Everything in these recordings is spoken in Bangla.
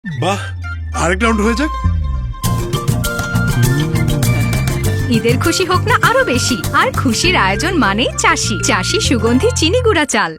বাহ, আরেক রাউন্ড হয়ে যাক। ঈদের খুশি হোক না আরো বেশি, আর খুশির আয়োজন মানেই চাষি। চাষি সুগন্ধি চিনি গুঁড়া চাল।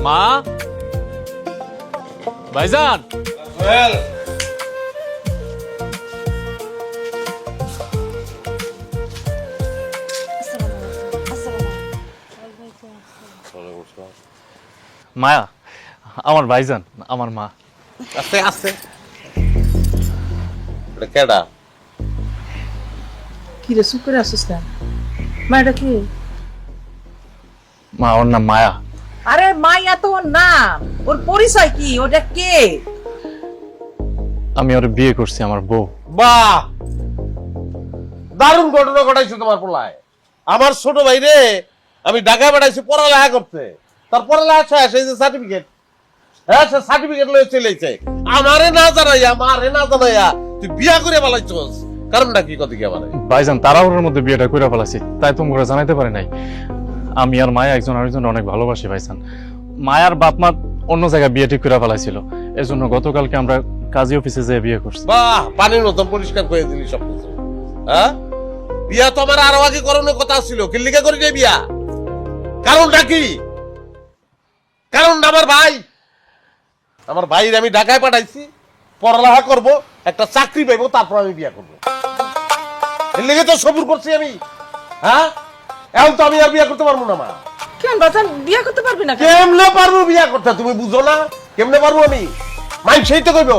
মা, ভাইজান, মায়া, আমার ভাইজান, আমার মা। আস্তে আস্তে কেডা কি রে চুপ করে আসছিস কেন? মা এটা কি? মা, ওর নাম মায়া। আরে মাইয়া তো ওর নাম, ওর পরিচয় কি? ওটা কে? আমি ওর বিয়ে করছি, আমার বউ। বাহ, দারুণ ঘটনা ঘটাইছো তোমার পোলায়। আমার ছোট ভাই রে আমি ঢাকায় পাঠাইছি পড়ালেখা করতে, তার পড়ালেখা শেষ, এই যে সার্টিফিকেট, হ্যাঁ সে সার্টিফিকেট লয়ে চলেছে। আমারে না জানাইয়া তুই বিয়া করে পালাইছস, কারণটা কি? কত কি আমারে ভাইজান তাড়াহুড়োর মধ্যে বিয়েটা করে ফেলাছি, তাই তোমরা জানাইতে পারি নাই। আমি আর মায়া একজন আরেকজন অনেক ভালোবাসি ভাইজান। মায়ার বাপ মা অন্য জায়গায় বিয়ে ঠিক করে ফেলাইছিল, এর জন্য গতকালকে আমরা কাজী অফিসে যেয়ে বিয়ে করছি। বাহ, পানির মতন পরিষ্কার করে দিলি সবকিছু। হ্যাঁ, বিয়া তো আমার আরো আগে করানোর কথা ছিল, কিল্লিকা করি নাই বিয়া? কারণটা কি? কারণটা আমার ভাইয়ের আমি ঢাকায় পাঠাইছি, পড়ালেখা করব, একটা চাকরি পাইবো, তারপর আমি বিয়া করবো। এর লেগে তো সবুর করছি আমি। হ্যাঁ, এখন তো আমি আর বিয়া করতে পারবো না। মা, কেন বাজান বিয়ে করতে পারবি না? কেমনে পারবো বিয়া করতে? তুমি বুঝো না কেমনে পারবো আমি? মাইন সেই তো কইব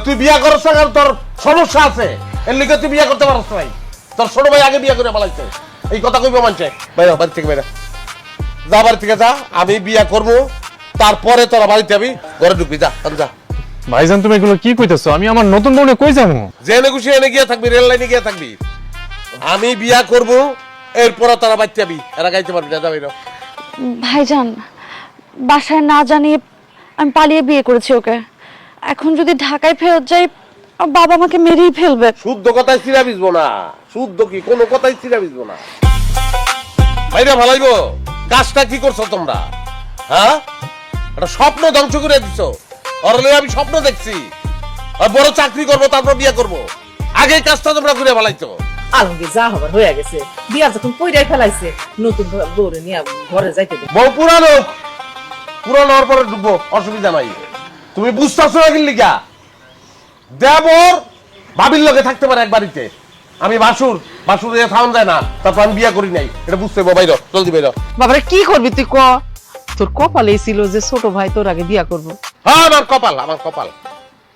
তুই বিয়া করছ না, তোর সমস্যা আছে, এর লিগে তুই বিয়া করতে পারছ নাই। তোর ছোট ভাই আগে বিয়া করে পালাইছে, এই কথা কইব মানছে। বাইরে, বাড়ি থেকে বাইরে যা, বাড়ি থেকে যা। আমি বিয়া করবো, তারপরে তোরা বাড়িতে আমি ঘরে ঢুকবি। যা যা। ভাইজান তুমি এগুলো কি কইতেছো? আমি আমার নতুন বউনে কই যাবো? জেনে খুশি এনে গিয়ে থাকবি, রেল লাইনে গিয়ে থাকবি। আমি বিয়া করবো, এরপরে তোরা বাড়িতে যাবি, এরা গাইতে পারবি না। যাবি না ভাইজান, বাসায় না জানিয়ে আমি পালিয়ে বিয়ে করেছি ওকে। এখন যদি ঢাকায় ফেরত যাই, বাবা আমাকে মেরেই ফেলবে। শুদ্ধ কথায় চিরা বিজবো না। শুদ্ধ কি? কোনো কথাই চিরা বিজবো না। ভাইরা ভালাইবো, কাজটা কি করছো তোমরা? হ্যাঁ, একটা স্বপ্ন ধ্বংস করে দিছো। অরলে আমি স্বপ্ন দেখছি আর বড় চাকরি করবো, তারপর বিয়ে করবো। আগে কাজটা তোমরা করে ভালাইছো। আলমগীর যা হবার হয়ে গেছে, বিয়া যখন কইরাই ফেলাইছে, নতুন বউরে নিয়ে ঘরে যাইতে দে। বউ পুরানো হওয়ার পরে ঢুকবো, অসুবিধা নাই। তুমি বুঝতেছো না কিল্লিকা? দেবর ভাবির লগে থাকতে পারে এক বাড়িতে, আমি বাসুর থাউন যায় না, তারপর আমি বিয়া করি নাই, এটা বুঝতে হবে। বাইর, জলদি বাইর। বাবারে কি করবি তুই ক? তোর কপালে ছিল যে ছোট ভাই তোর আগে বিয়া করবো। হ্যাঁ, আমার কপাল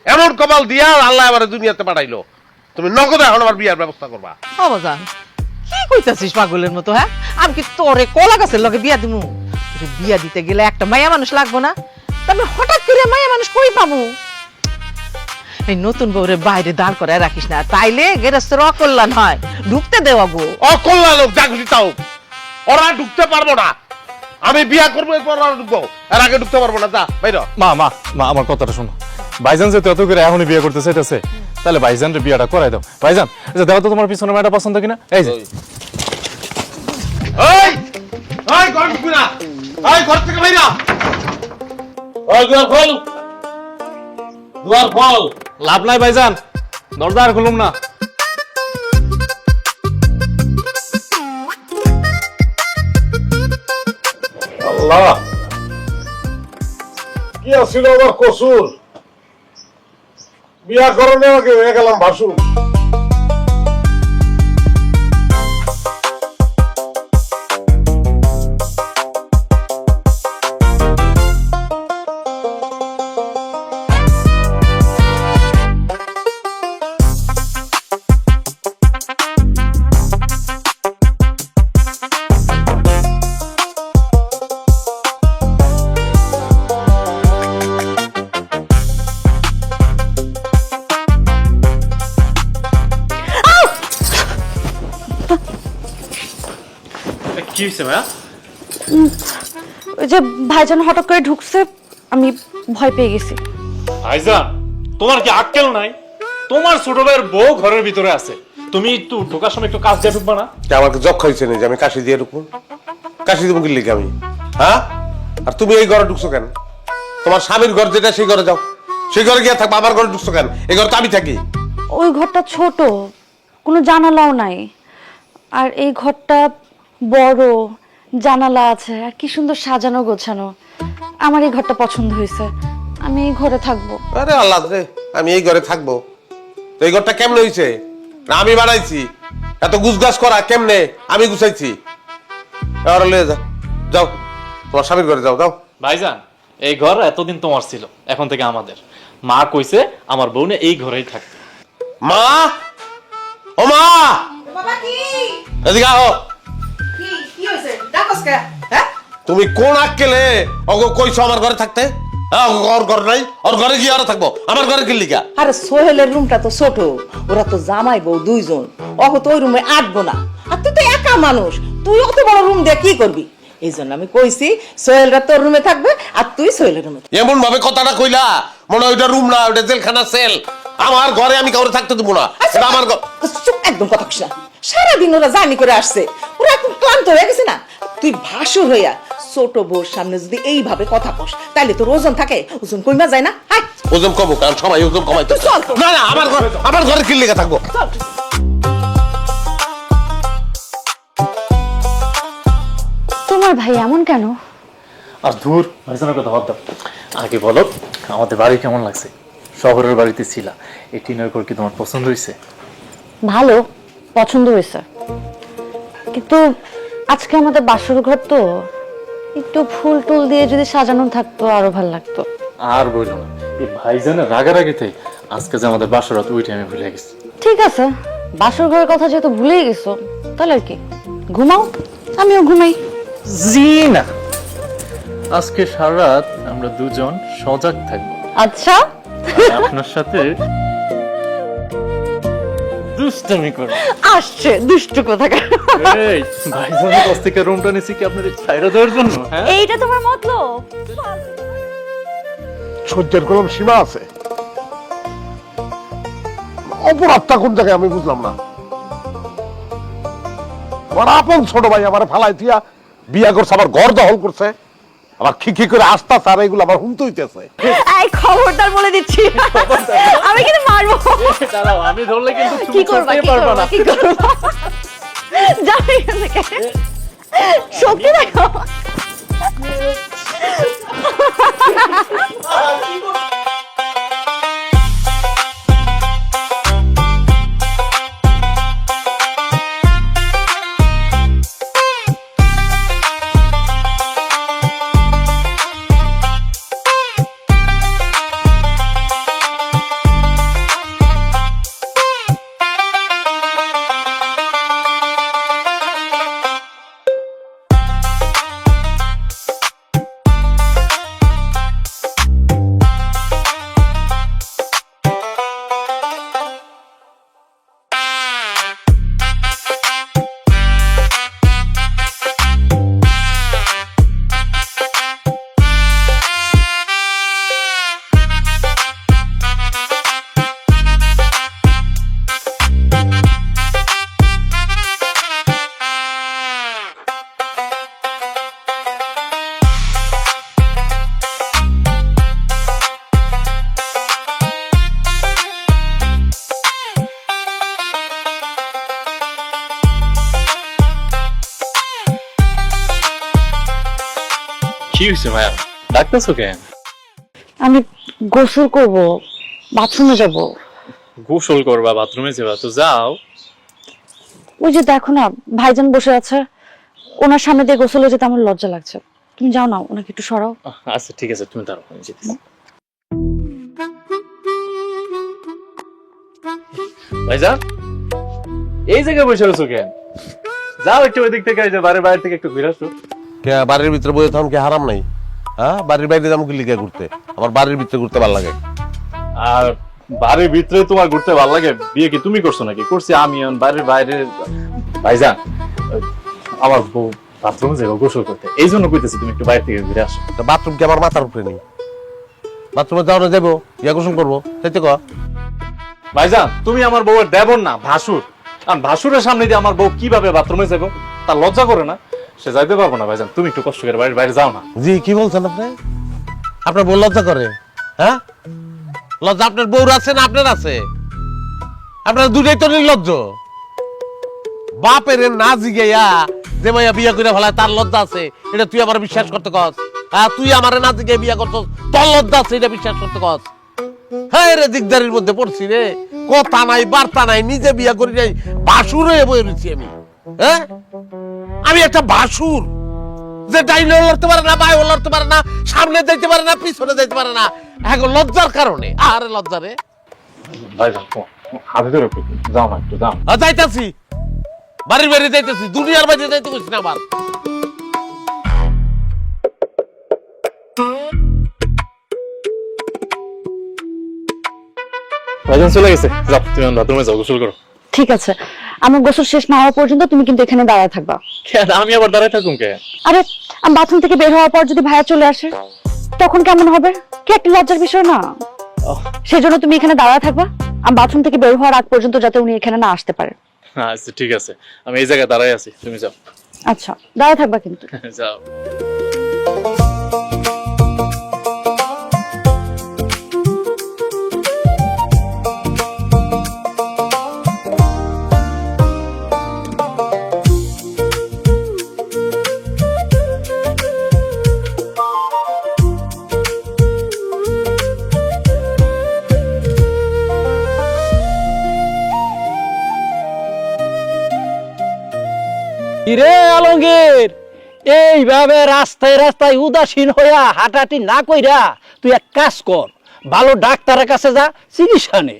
এমন কপাল দিয়া আল্লাহ আমার দুনিয়াতে পাঠাইলো। তুমি নগদে এখন আমার বিয়ার ব্যবস্থা করবা। বাবাজান কি কইতাছিস পাগলের মতো? হ্যাঁ, আমি কি তোরে কলা গাছের লগে বিয়া দিমু? তোরে বিয়া দিতে গেলে একটা মায়া মানুষ লাগবো না? তবে হঠাৎ করে মায়া মানুষ কই পাবো? এই নতুন বউরে বাইরে দাঁড় করে রাখিস না, তাইলে গেরস্তের অকল্যাণ হয়। ঢুকতে দেওয়া গো। অকল্যাণ লোক যা খুশি তাও, ওরা ঢুকতে পারবো না। আমি বিয়া করবো, এরপর ওরা ঢুকবো, এর আগে ঢুকতে পারবো না। যা বাইর। মা মা মা, আমার কথাটা শোনো। ভাইজান যেহেতু এত করে এখনই বিয়ে করতে চাইতেছে, তাহলে ভাইজানের বিয়েটা করাই দাও। ভাইজান, দেখো তো তোমার পিছনে মেয়েটা পছন্দ কিনা। এই যে ঘর ঢুকবি না, ঘর থেকে বাইরা। দুয়ার খোল। লাভ নাই ভাইজান, দরজা আর খুলুম না। আল্লাহ, কি আছিল আমার কসুর? বিয়া করণে আগে হয়ে গেলাম ভাসুর। কি হয়েছে ভাইয়া? ওই যে ভাইজান হঠাৎ করে ঢুকছে, আমি ভয় পেয়ে গেছি। ভাইজান, তোমার কি আক্কেল নাই? তোমার ছোট ভাইয়ের বউ ঘরের ভিতরে আছে, তুমি একটু ঢোকার সময় একটু কাজ দিয়ে ঢুকবা না? আমাকে জব খাইছে না যে আমি কাশি দিয়ে ঢুকবো? কাশি দেবো কি লিখে আমি? হ্যাঁ, আর তুমি এই ঘরে ঢুকছো কেন? তোমার স্বামীর ঘর যেটা সেই ঘরে যাও, সেই ঘরে গিয়ে থাকবো। আমার ঘরে ঢুকছো কেন? এই ঘরে তো আমি থাকি। ওই ঘরটা ছোট, কোনো জানালাও নাই, আর এই ঘরটা বড়, জানালা আছে, আর কি সুন্দর সাজানো গোছানো। আমার এই ঘরটা পছন্দ হয়েছে, আমি এই ঘরে থাকবো। আরে আল্লাহ রে, আমি এই ঘরে থাকবো? তো এই ঘরটা কেমনে হয়েছে? না আমি বানাইছি? এত গুছগাছ করা কেমনে? আমি গুছাইছি? এবার লয়ে যাও, যাও তোমার স্বামীর ঘরে যাও। যাও ভাইজান, এই ঘর এতদিন তোমার ছিল, এখন থেকে আমাদের। মা কইছে আমার বউ না এই ঘরেই থাকতে। মা, ও মা, বাবা কি এদিকে আও। কি কি হইছে? ডাকস কে? হ্যাঁ? তুমি কোন আক্কেলে ওগো কইছো আমার ঘরে থাকতে? হ্যাঁ, ওর ঘর নাই, ওর ঘরে গিয়ে আর থাকবো। আমার ঘরে কি লিগা? আরে সোহেলের রুমটা তো ছোট, ওরা তো জামাই বউ দুইজন, অহ তো ওই রুমে আটবো না। আর তুই তো একা মানুষ, তুই অত বড় রুম দিয়ে কি করবি? এই জন্য আমি কইছি সোহেলরা তোর রুমে থাকবে আর তুই সোহেলের রুমে। এমন ভাবে কথাটা কইলা মনে হয় ওইটা রুম না, ওইটা জেলখানা সেল। আমার ঘরে আমি কাউরে থাকতে দেবো না, এটা আমার ঘর। চুপ, একদম কথা কইস না। সারাদিন ওরা জার্নি করে আসছে, ওরা এখন ক্লান্ত হয়ে গেছে না। তুই ভাসুর হইয়া ছোট বউর সামনে যদি এইভাবে কথা কস, তাইলে তোর ওজন থাকে, ওজন কইমা যায় না। হাই ওজন কমো, কারণ সবাই ওজন কমাইতে। চল তো। না না, আমার ঘরে কি লেগে থাকবো? চল। তোমার ভাই এমন কেন? আর দূর ভাইজানের কথা বাদ দাও, আগে বলো আমাদের বাড়ি কেমন লাগছে? শহরের বাড়িতে ছিলা, এই টিনের ঘর কি তোমার পছন্দ হয়েছে? ভালো, পছন্দ হয়েছে, কিন্তু আজকে আমাদের বাসর ঘর তো, একটু ফুল টুল দিয়ে যদি সাজানো থাকতো আরো ভালো লাগতো। আর বললো না, এই ভাইজানের রাগারাগিতে আজকে যে আমাদের বাসরাত ওইটা আমি ভুলে গেছি। ঠিক আছে, বাসর ঘরের কথা যেহেতু ভুলেই গেছো, তাহলে আর কি, ঘুমাও, আমিও ঘুমাই। জি না, আজকে সারা রাত আমরা দুজন সজাগ থাকবো। আচ্ছা, আপনার সাথে দুষ্টামি করব। আসছে দুষ্টু কোথাকার। এই ভাইজানের কাছ থেকে রুমটা নিছি কি আপনাদের ছাইরা দেওয়ার জন্য? হ্যাঁ, এইটা তোমার মতলব? সহ্যের কলম সীমা আছে। অপরাধটা কোন জায়গায় আমি বুঝলাম না। আমার আপন ছোট ভাই আমার ফালাই দিয়া বিয়া করছে, আমার ঘর দখল করছে, আমার খিখি করে আসতাছে, আর এগুলো আমার হুমতে হইতেছে। এই খবরদার বলে দিচ্ছি, আমি কিন্তু মারবো। দাঁড়াও, আমি ধরলে কিন্তু কি তুমি করবা, করতে কি পারবা করবা, না। কি করবা? যাও এখান থেকে, সত্যি দেখো। কি হয়েছে ভাইয়া, ডাকতেছো কেন? আমি গোসল করব, বাথরুমে যাব। গোসল করবা, বাথরুমে যাবা, তো যাও। ওই যে দেখো না, ভাইজান বসে আছে, ওনার সামনে দিয়ে গোসলে যেতে আমার লজ্জা লাগছে। তুমি যাও না, ওনাকে একটু সরাও। আচ্ছা ঠিক আছে, তুমি দাঁড়াও, আমি যেতেছি। ভাইজান, এই জায়গায় বসে আছো কেন? যাও একটু ওই দিক থেকে, এই যে বাড়ির বাইরে থেকে একটু ঘুরে আসো। বাড়ির ভিতরে বসে তখন কি হারাম নাই? হ্যাঁ, বাড়ির বাইরে যাবো কি লিগে ঘুরতে? আমার বাড়ির ভিতরে ঘুরতে ভালো লাগে। আর বাড়ির ভিতরে তোমার ঘুরতে ভালো লাগে? বিয়ে কি তুমি করছো নাকি? করছি আমি। বাড়ির বাইরে ভাইজান, আমার বউ বাথরুমে যাবো গোসল করতে, এই জন্য কইতেছি তুমি একটু বাইরে থেকে ঘুরে আসো। বাথরুম কি আমার মাথার উপরে নেই? বাথরুমে যাওয়া যাবো, ইয়া গোসল করবো, তাইতে ক। ভাইজান তুমি আমার বউয়ের দেবর না, ভাসুর। আর ভাসুরের সামনে দিয়ে আমার বউ কিভাবে বাথরুমে যাবো? তার লজ্জা করে না? সে যাইতে পারবো না ভাইজান, তুমি একটু কষ্ট করে বাইরে যাও না। জি কি বলছেন আপনি? আপনার বউ লজ্জা করে? হ্যাঁ, লজ্জা আপনার বউর আছে না আপনার আছে? আপনার দুটাই তো নির্লজ্জ। বাপের না জিগাইয়া যে মাইয়া বিয়া করে ফেলায় তার লজ্জা আছে, এটা তুই আমার বিশ্বাস করতে কস? হ্যাঁ, তুই আমার না জিগাই বিয়া করছস, তোর লজ্জা আছে এটা বিশ্বাস করতে কস? হ্যাঁ রে, দিকদারির মধ্যে পড়ছি রে, কথা নাই বার্তা নাই, নিজে বিয়া করি নাই, বাসুর হয়ে বয়ে রয়েছি আমি। হ্যাঁ, আমি একটা বাসুর যে ডাইনে লড়তে পারে না, বাইরে লড়তে পারে না, সামনে যাইতে পারে না, পিছনে যাইতে পারে না, এখন লজ্জার কারণে। আরে লজ্জা রে। ভাইজান হাতে ধরে যাও না, একটু যাও। যাইতাছি, বাড়ির বাড়ি যাইতেছি, দুনিয়ার বাড়ি যাইতে বলছি না আবার। ভাইজান চলে গেছে, যাও তুমি বাথরুমে যাও, গোসল করো। ঠিক আছে, আমার গোসল শেষ না হওয়া পর্যন্ত তুমি কিন্তু এখানে দাঁড়ায় থাকবা। কেন আমি আবার দাঁড়ায় থাকুম কে? আরে আমি বাথরুম থেকে বের হওয়ার পর যদি ভাইয়া চলে আসে তখন কেমন হবে? কি একটা লজ্জার বিষয় না? সেজন্য তুমি এখানে দাঁড়ায় থাকবা, আমি বাথরুম থেকে বের হওয়ার আগ পর্যন্ত, যাতে উনি এখানে না আসতে পারে। আচ্ছা ঠিক আছে, আমি এই জায়গায় দাঁড়ায় আছি, তুমি যাও। আচ্ছা, দাঁড়ায় থাকবা কিন্তু। যাও। কিরে আলমগীর, এইভাবে রাস্তায় রাস্তায় উদাসীন হইয়া হাঁটাহাঁটি না কইরা তুই এক কাজ কর, ভালো ডাক্তারের কাছে যা, চিকিৎসা নে।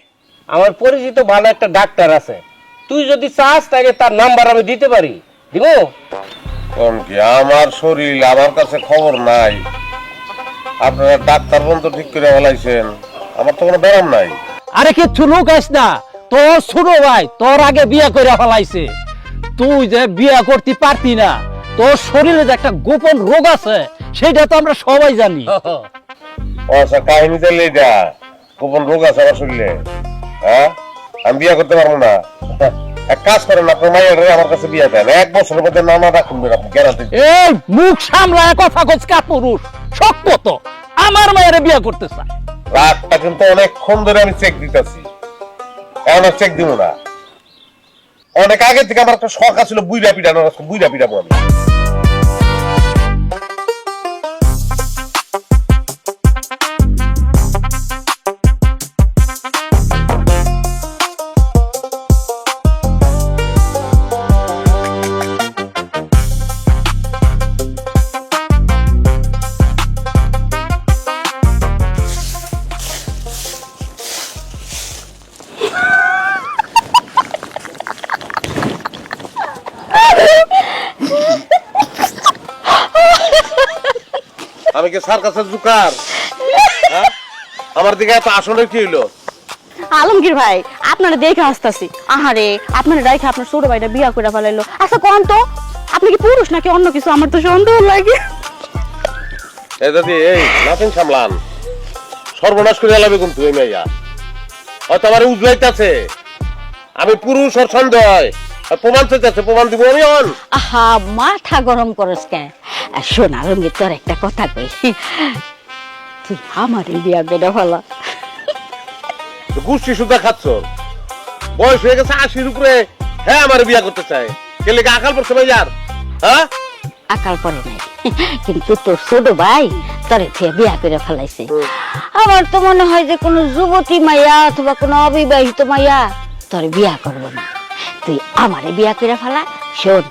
আমার পরিচিত ভালো একটা ডাক্তার আছে, তুই যদি চাস তাহলে তার নাম্বার আমি দিতে পারি। দিব? কোন কি আমার শরীর, আমার কাছে খবর নাই। আপনারা ডাক্তার বন্ধু ঠিক করে বলাইছেন, আমার তো কোনো ব্যায়াম নাই। আরে কিচ্ছু লুকাইস না, তোর ছোট ভাই তোর আগে বিয়া করে ফেলাইছে। তুই যে বিয়া করতে পারতি না, তোর শরীরে যে একটা গোপন রোগ আছে সেটা তো আমরা সবাই জানি। আচ্ছা, কাহিনী চাইলে এটা গোপন রোগ আছে আমার শরীরে? হ্যাঁ, আমি বিয়া করতে পারবো না। এক কাজ করেন, আপনার মায়ের আমার কাছে বিয়ে দেন, 1 বছরের মধ্যে নানা রাখুন আপনি গ্যারান্টি। এই মুখ সামলায় কথা কইছ কা পুরুষ, সত্য তো আমার মায়ের বিয়া করতে চায়। রাতটা কিন্তু অনেকক্ষণ ধরে আমি চেক দিতেছি, এখন আর চেক দিব না। অনেক আগে থেকে আমার একটা শখ আছিল বুইড়া পিটানো, বুইড়া পিটাবো আমি। আমি কি সার্কাসের জুকার? হ্যাঁ? আমার দিকে এত আসনের কি হইলো? আলমগীর ভাই, আপনারা দেখে আসতেছি। আহারে, আপনারা দেখে আপনার ছোট ভাইটা বিয়া করে ফেলাইলো। আচ্ছা কোন তো, আপনি কি পুরুষ নাকি অন্য কিছু? আমার তো সন্দেহ লাগে। এই দাদি, এই নাথিং সামলান, সর্বনাশ করে এলাবে কিন্তু এই মেয়া। হয়তো আমার উজলাইতেছে আমি পুরুষ, আর সন্দেহ হয়, আর প্রমাণ চাইতেছে, প্রমাণ দিব আমি। অন আহা, মাথা গরম করস কেন? শোন আলমগীর, তোর একটা কথা কই, তুই আমার বিয়া করে ফেলা। গুষ্টি সুদ্ধা খাচ্ছ, বয়স হয়ে গেছে 80-র উপরে, হ্যাঁ আমার বিয়া করতে চায়। কে লেগে আকাল পড়ছে ভাই আর? হ্যাঁ, আকাল পরে নাই, কিন্তু তোর ছোট ভাই তোরে থেকে বিয়া করে ফেলাইছে। আমার তো মনে হয় যে কোনো যুবতী মাইয়া অথবা কোনো অবিবাহিত মাইয়া তোর বিয়া করবো না, তুই আমারে বিয়া করে ফেলা। শোন,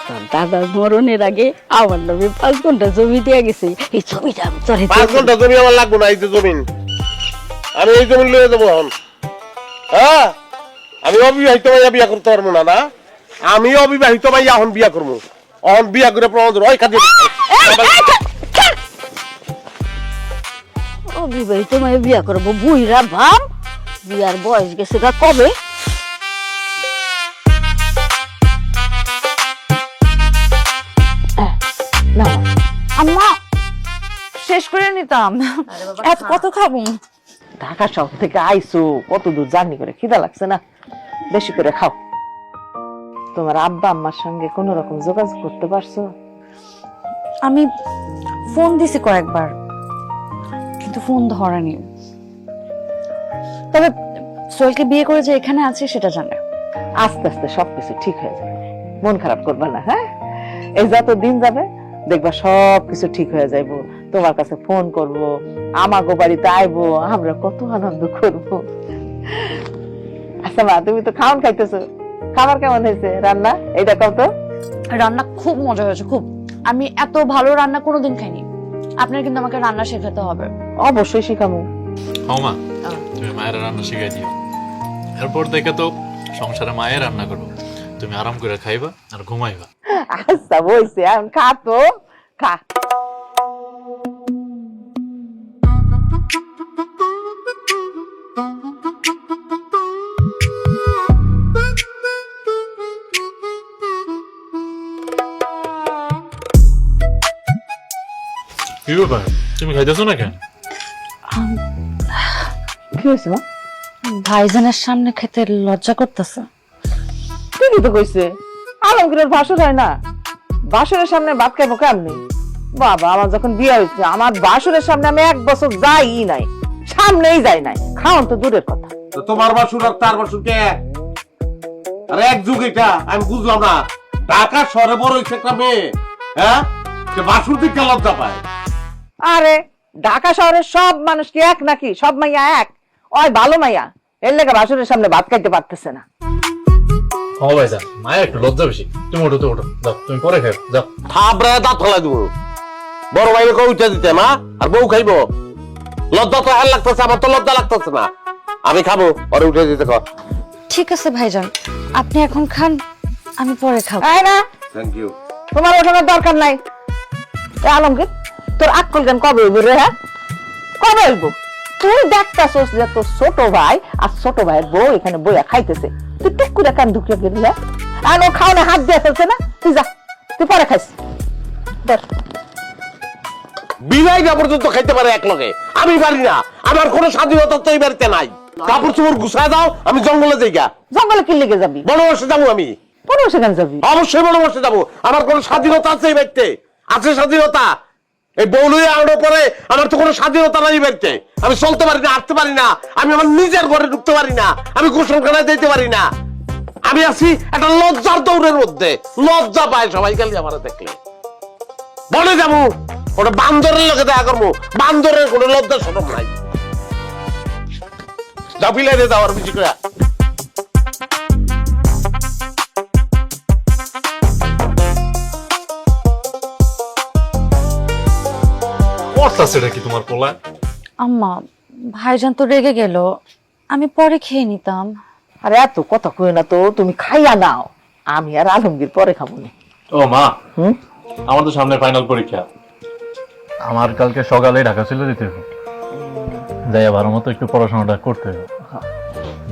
তোর দাদার মরণের আগে আমার নামে 5 ঘন্টা জমি দিয়ে গেছে, এই জমিটা আমি তোরে 5 ঘন্টা জমি আমার লাগবো না। এই যে জমিন, আমি এই জমিন লয়ে যাবো এখন। হ্যাঁ, আমি অবিবাহিত মাইয়া বিয়া করতে পারবো না। না, আমি অবিবাহিত মাইয়া এখন বিয়া করবো, এখন বিয়া করে প্রমাণ ওই খাদ্য। অবিবাহিত মাইয়া বিয়া করবো? বুইরা ভাব, বিয়ার বয়স গেছে গা কবে। শেষ করে নিতাম। এত কত খাবো? ঢাকা শহর থেকে আইছো, কত দূর জার্নি করে, খিদা লাগছে না? বেশি করে খাও। তোমার আব্বা আম্মার সঙ্গে কোনো রকম যোগাযোগ করতে পারছো? আমি ফোন দিছি কয়েকবার, কিন্তু ফোন ধরেনি। তবে সোহেলকে বিয়ে করে যে এখানে আছে সেটা জানে। আস্তে আস্তে সবকিছু ঠিক হয়ে যাবে, মন খারাপ করবে না। হ্যাঁ, এই যত দিন যাবে দেখবা সবকিছু ঠিক হয়ে যাইবো। তোমার কাছে ফোন করব, আমাগো বাড়িতে আইবো, আমরা কত আনন্দ করব। আচ্ছা মা, তুমি তো খাওয়ান খাইতেছো, খাবার কেমন হয়েছে? রান্না এইটা কও তো। রান্না খুব মজা হয়েছে, খুব। আমি এত ভালো রান্না কোনোদিন খাইনি। আপনার কিন্তু আমাকে রান্না শেখাতে হবে। অবশ্যই শিখামু। মা তুমি মায়ের রান্না শিখাই দিও, এরপর দেখে তো সংসারে মায়ের রান্না করবো, তুমি আরাম করে খাইবা আর ঘুমাইবা। আচ্ছা বলছি, এখন খা তো, খা। কি ব্যাপার, তুমি খাইতেছো না কেন? কি হয়েছে মা? ভাইজানের সামনে খেতে লজ্জা করতেছে। ঠিকই তো কইছে, আলমগীরের ভাসুর হয় না, ভাসুরের সামনে ভাত খাইবো কেমনি? বাবা, আমার যখন বিয়ে হয়েছে আমার ভাসুরের সামনে আমি 1 বছর যাই নাই, সামনেই যাই নাই, খাওয়ান তো দূরের কথা। তো তোমার বাসুর আর তার বাসুর কে? আরে এক যুগ এটা, আমি বুঝলাম না। ঢাকা শহরে বড় হয়েছে একটা মেয়ে, হ্যাঁ, সে বাসুর দিকে লজ্জা পায়। আরে ঢাকা শহরের সব মানুষ কি এক নাকি? সব মাইয়া এক? ওই ভালো মাইয়া, এর লেগে ভাসুরের সামনে ভাত খাইতে পারতেছে না। ও ভাইজান, মায়ের একটু লজ্জা বেশি। তুমি ওঠো তো, ওঠো, যাও তুমি পরে খাও, যাও। থাবড়ায় দাঁত ফেলা দিব। বড় ভাইকে কইটা দিতে মা, আর বউ খাইবো। লজ্জা তো হার লাগতেছে, আমার তো লজ্জা লাগতেছে না। আমি খাবো, পরে উঠে দিতে কর। ঠিক আছে ভাইজান, আপনি এখন খান, আমি পরে খাবো। তাই না? Thank you. তোমার ওঠানোর দরকার নাই। এ আলমগীর, তোর আক্কল জ্ঞান কবে হইব রে? হ্যাঁ, কবে হইব? তুই দেখতাছস যে তোর ছোট ভাই আর ছোট ভাইয়ের বউ এখানে বইয়া খাইতেছে, তুই টুক করে কান ঢুকে গেলি। হ্যাঁ, আর ও খাওয়ানে হাত দিয়ে ফেলছে না? তুই যা, তুই পরে খাইস। দেখ, বিদায়টা পর্যন্ত খাইতে পারে এক লগে, আমি পারি না। আমার কোনো স্বাধীনতা তো এই বাড়িতে নাই। কাপড় চোপড় গুছায় দাও, আমি জঙ্গলে যাই গা। জঙ্গলে কি লেগে যাবি? বনবাসে যাবো আমি। পরে সেখানে যাবি? অবশ্যই বনবাসে যাবো। আমার কোনো স্বাধীনতা আছে এই বাড়িতে? আছে স্বাধীনতা? এই বউলুই আনার পরে আমার তো কোনো স্বাধীনতা নাই এই বাড়িতে। আমি চলতে পারি না, হাঁটতে পারি না, আমি আমার নিজের ঘরে ঢুকতে পারি না, আমি গোসলখানায় দিতে পারি না। আমি আছি একটা লজ্জার দৌড়ের মধ্যে। লজ্জা পায় সবাই খালি আমার দেখলে। বনে যাবো, ওটা বান্দরের লোকে দেখা করবো। বান্দরের কোনো লজ্জা শরম নাই। যাও বিলাইতে যাও আর বেশি করে। সেটা কি তোমার পোলা? আম্মা, ভাইজান তো রেগে গেল, আমি পরে খেয়ে নিতাম। আরে এত কথা কই না তো, তুমি খাইয়া নাও, আমি আর আলমগীর পরে খাবো না। ও মা, আমার তো সামনে ফাইনাল পরীক্ষা, আমার কালকে সকালে ঢাকা চলে যেতে হবে। যাইয়া ভালো মতো একটু পড়াশোনাটা করতে হবে।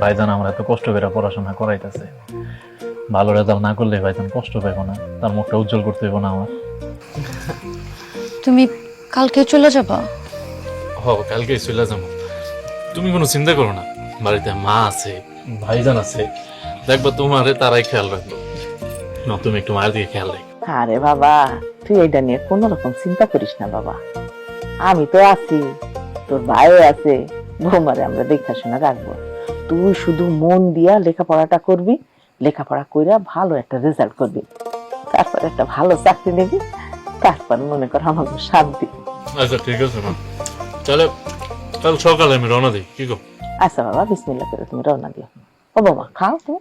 ভাইজান আমরা এত কষ্ট করে পড়াশোনা করাইতেছে, ভালো রেজাল্ট না করলে ভাইজান কষ্ট পাইব না, তার মুখটা উজ্জ্বল করতে হইব না আমার। তুমি কালকে চলে যাবা? হ, কালকেই চলে যাবো। তুমি কোনো চিন্তা করো না, বাড়িতে মা আছে, ভাইজান আছে, দেখবা তোমারে তারাই খেয়াল রাখবো। না, তুমি একটু মায়ের দিকে খেয়াল রাখো। আরে বাবা, তুই এটা নিয়ে কোন রকম চিন্তা করিস না বাবা, আমি তো আছি, তোর ভাইও আছে, বৌমারে আমরা দেখাশোনা রাখবো। তুই শুধু মন দিয়া লেখাপড়াটা করবি, লেখাপড়া কইরা ভালো একটা রেজাল্ট করবি, তারপর একটা ভালো চাকরি নিবি, তারপর মনে কর আমার শান্তি। আচ্ছা ঠিক আছে মা, তাহলে কাল সকালে আমি রওনা দিই, কি গো? আচ্ছা বাবা, বিসমিল্লাহ করে তুমি রওনা দিও। ও বাবা, খাও তুমি।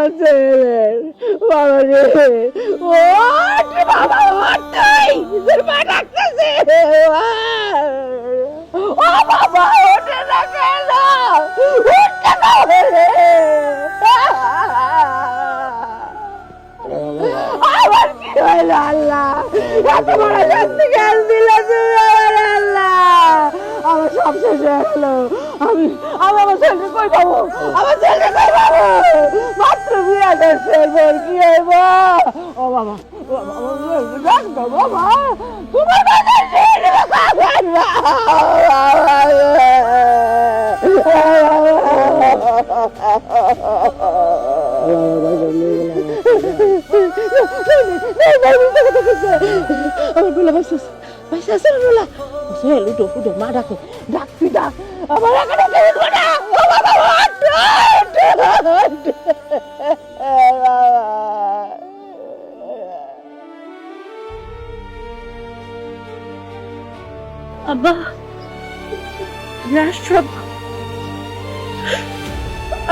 আমার ছেলের বাবা রে ওঠ বাবা ওঠ তোর মা ডাকতেছে ও বাবা ওঠে না কেন উঠতে না রে আমার কি হইল আল্লাহ এত বড় শাস্তি কেন দিলে তুমি আমার আল্লাহ আমার সব শেষ হয়ে গেল আমি আমার ছেলে কই পাবো আমার ছেলে কই পাবো মাত্র বিয়ে করছে বল কি হইব ও বাবা বাবা তোমার আমার বলা ভাইসা ভাইসা বলা উঠো উঠো মা ডাকে ডাক তুই ডাক আমার এখানে কেউ না ও বাবা আব্বা সব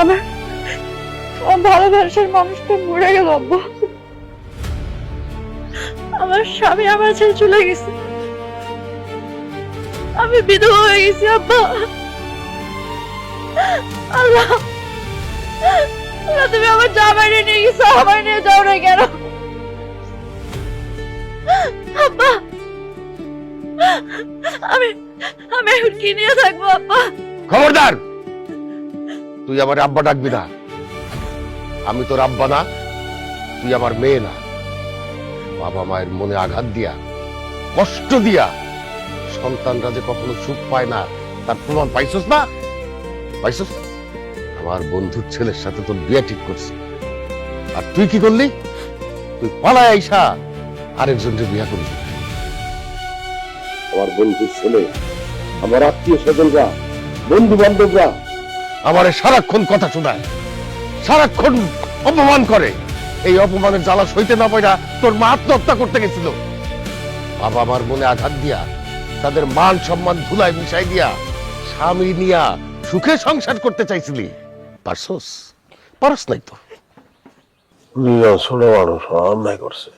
আমার ভালোবাসার মানুষটা মরে গেল আব্বা আমার স্বামী আমার ছেড়ে চলে গেছে আমি বিধবা হয়ে গেছি আব্বা আল্লাহ আল্লাহ তুমি আমার জামাইরে নিয়ে গেছো আমার নিয়ে যাও না কেন আব্বা আমি আমি এখন কি নিয়ে থাকবো আব্বা খবরদার, তুই আমার আব্বা ডাকবি না। আমি তোর আব্বা না, তুই আমার মেয়ে না। বাবা মায়ের মনে আঘাত দিয়া, কষ্ট দিয়া সন্তানরা যে কখনো সুখ পায় না তার প্রমাণ পাইছস না? পাইছস? আমার বন্ধুর ছেলের সাথে তোর বিয়ে ঠিক করছি, আর তুই কি করলি? তুই পালায় আইসা আরেকজনকে বিয়ে করলি। আমার বন্ধুর ছেলে, আমার আত্মীয় স্বজনরা, বন্ধু বান্ধবরা আমার সারাক্ষণ কথা শোনায়, সারাক্ষণ অপমান করে। এই অপমানের জ্বালা সইতে না পারা তোর মা আত্মহত্যা করতে গেছিল। বাবা আমার মনে আঘাত দিয়া, তাদের মান সম্মান ধুলায় মিশাই দিয়া স্বামী নিয়া সুখে সংসার করতে চাইছিলি। পারছস? পারস নাই তো। ছোট মানুষ অন্যায় করছে,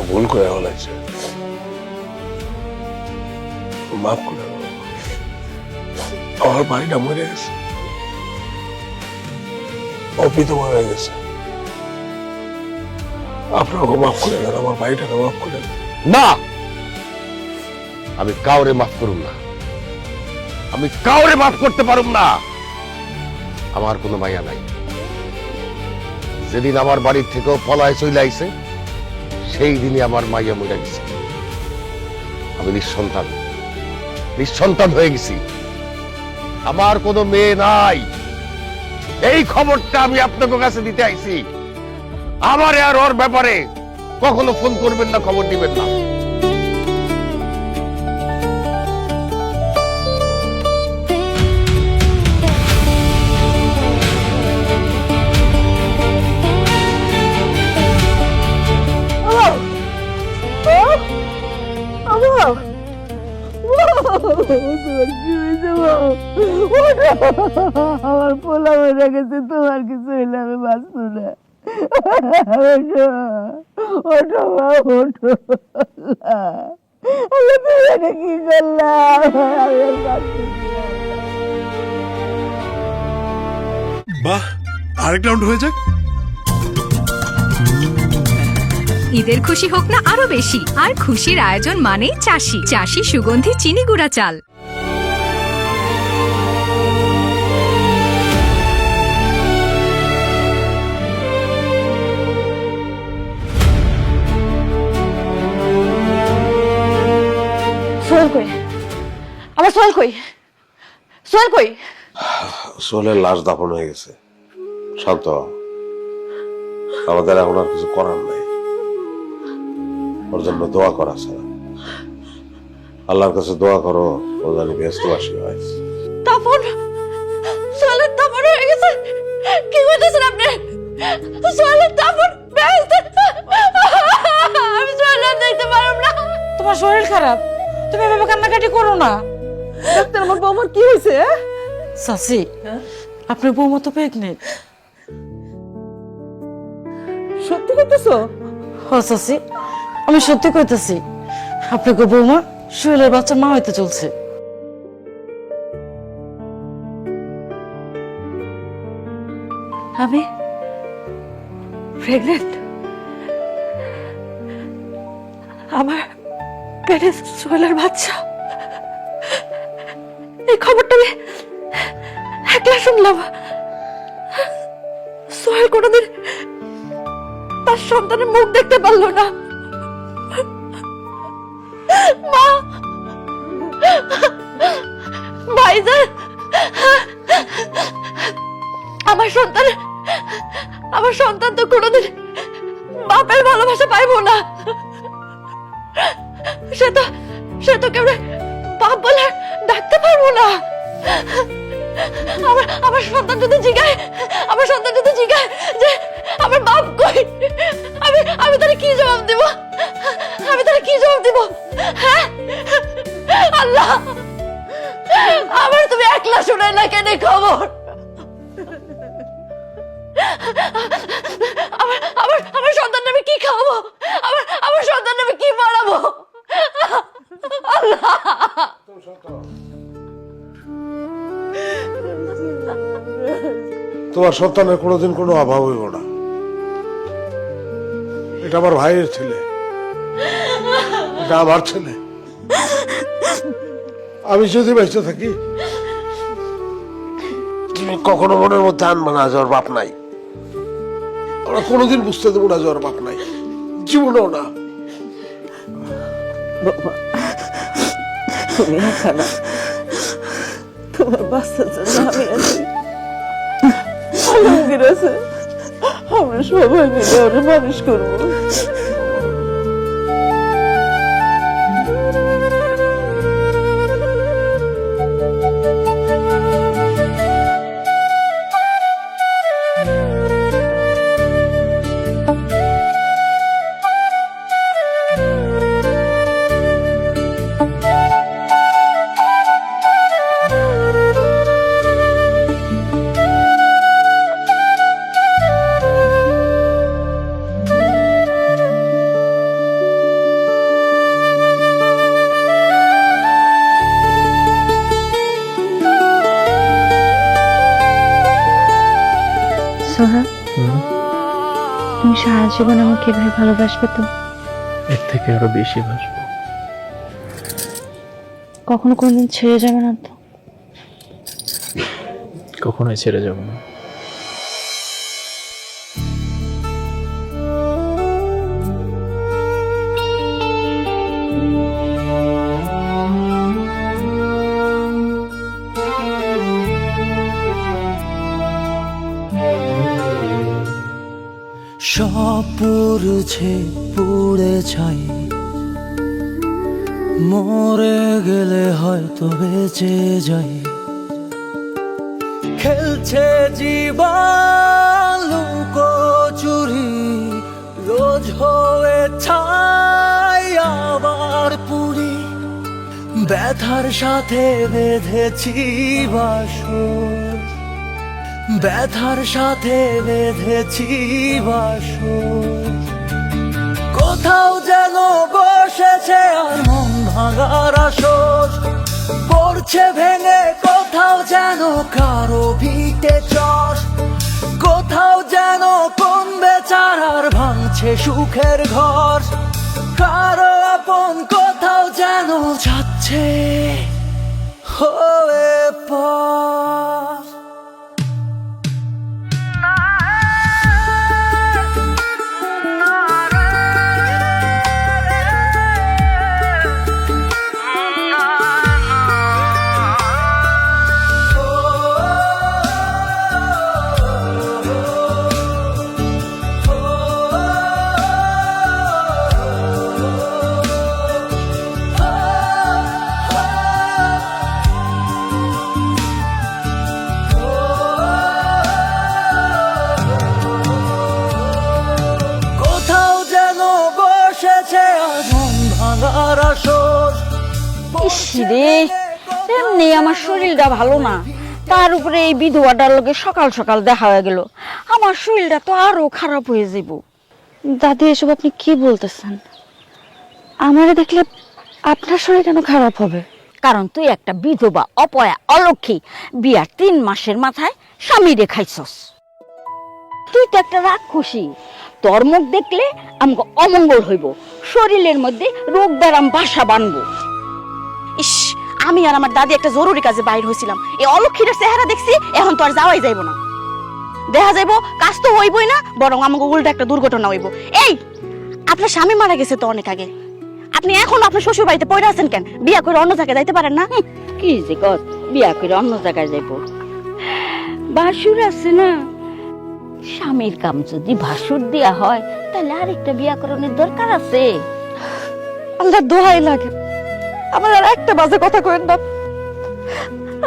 ভুল করে হলাইছে, মাফ করে দাও। আমার বাড়িটা মরে গেছে, অপিত মরে গেছে, আপনাকে মাফ করে দেন, আমার বাড়িটাকে মাফ করে দেন। না, আমি কাউরে মাফ করুম না, আমি কাউরে মাফ করতে পারুম না। আমার কোনো মায়া নাই। যেদিন আমার বাড়ির থেকেও পলায় চলে আইছে, সেই দিনই আমার মাইয়া মরে গেছে। আমি নিঃসন্তান হয়ে গেছি। আমার কোনো মেয়ে নাই। এই খবরটা আমি আপনাদের কাছে দিতে আইছি। আমার আর ওর ব্যাপারে কখনো ফোন করবেন না, খবর দিবেন না। আমার পোলা মরে গেছে, তোমার কিছু হইলে আমি বাঁচবো না। ওঠো মা, ওঠো। তুমি কি করলাম? বাহ, আরেক রাউন্ড হয়ে যাক। ঈদের খুশি হোক না আরো বেশি, আর খুশির আয়োজন মানেই চাষি। চাষি সুগন্ধি চিনি গুঁড়া চাল। সোহেল কই? আমার সোহেল কই? সোহেল কই? সোহেলের লাশ দাফন হয়ে গেছে। শান্ত হও। আমাদের এখন আর কিছু করার নাই, ওর জন্য দোয়া করা ছাড়া। আল্লাহর কাছে দোয়া করো, ও জানি ব্যস্তবাসী হয়। তাপন, সোহেলের তাপন হয়ে গেছে। কি করতেছেন আপনি? সোহেলের তাপন আমি সোহেল দেখতে পারব না। তোমার শরীর খারাপ, তুমি এভাবে কান্নাকাটি করো না। ডাক্তার, আমার বৌমার কি হয়েছে? চাচি, আপনার বৌমা তো প্রেগনেন্ট। সত্যি করতেছো? চাচি আমি সত্যি কইতেছি, আপনাকে বৌমা সোহেলের বাচ্চা মা হইতে চলছে। আমি প্রেগনেন্ট, আমার পেটে সোহেলের বাচ্চা। এই খবরটা আমি একলা শুনলাম। সোহেল কোনোদিন তার সন্তানের মুখ দেখতে পারলো না। মা, ভাইজান, আমার সন্তান তো কোনোদিন বাপের ভালোবাসা পাইবো না। সে তো কেউ বাপ বলে ডাকতে পারবো না। আমার সন্তান যদি জিগায় যে আমার বাপ কই, আমি তারে কি জবাব দিব? হ্যাঁ আল্লাহ, আমার তুমি একলা শুনে না কেন খবর? আমার সন্তান আমি কি খাওয়াবো? আমার সন্তান আমি কি পড়াবো? আল্লাহ, তোমার সন্তানের কোনোদিন কোনো অভাব হইব না। এটা আমার ভাইয়ের ছেলে, এটা আমার ছেলে। আমি যদি বেঁচে থাকি তুমি কখনো মনের মধ্যে আনবে না যে ওর বাপ নাই। আমরা কোনোদিন বুঝতে দেবো না যে ওর বাপ নাই, জীবনেও না। তুমি একা না, তোমার বাচ্চার জন্য আমি আছি, আলমগীর আছে, আমরা সবাই মিলে ওরা মানুষ করবো। সোহা, তুমি সারা জীবন আমাকে এভাবে ভালোবাসবে তো? এর থেকে আরো বেশি বাসবো। কখনো কোনদিন ছেড়ে যাবে না তো? কখনোই ছেড়ে যাব না। সব পুড়ছে পুড়ে ছাই, মরে গেলে হয়তো বেঁচে যাই। খেলছে জীবন লুকোচুরি, রোজ হয়ে ছাই আবার পুরি। ব্যথার সাথে বেঁধেছি বাসর, ব্যথার সাথে বেঁধেছি বাসর। কোথাও যেন বসেছে আর মন ভাঙার আসর, পড়ছে ভেঙে কোথাও যেন কারো ভিটে চর। কোথাও যেন কোন বেচারার ভাঙছে সুখের ঘর। কারো আপন কোথাও যেন যাচ্ছে হয়ে পর। ইসরে, এমনি আমার শরীরটা ভালো না, তার উপরে এই বিধবাটার লোকে সকাল সকাল দেখা হয়ে গেল, আমার শরীরটা তো আরো খারাপ হয়ে যাব। দাদি এসব আপনি কি বলতেছেন? আমারে দেখলে আপনার শরীর কেন খারাপ হবে? কারণ তুই একটা বিধবা, অপয়া, অলক্ষী, বিয়ার 3 মাসের মাথায় স্বামী রেখাইছস। তুই তো একটা রাক্ষসী। তোর মুখ দেখলে আমাকে অমঙ্গল হইব, শরীরের মধ্যে রোগ ব্যারাম বাসা বানবো। ইস, আমি আর আমার দাদি একটা জরুরি কাজে বাইর হয়েছিলাম, এই অলক্ষীটার চেহারা দেখছি, এখন তো আর যাওয়াই যাইব না। দেখা যাইব কাজ তো হইবই না, বরং আমাকে উল্টা একটা দুর্ঘটনা হইব। এই, আপনার স্বামী মারা গেছে তো অনেক আগে, আপনি এখন আপনার শ্বশুর বাড়িতে পড়ে আছেন কেন? বিয়া করে অন্য জায়গায় যাইতে পারেন না? কি যে কস, বিয়া করে অন্য জায়গায় যাইব? ভাসুর আছে না, স্বামীর কাম যদি ভাসুর দেয়া হয় তাহলে আরেকটা বিয়া করানোর দরকার আছে। আল্লাহ দোহাই লাগে, আমার আর একটা বাজে কথা কইেন না,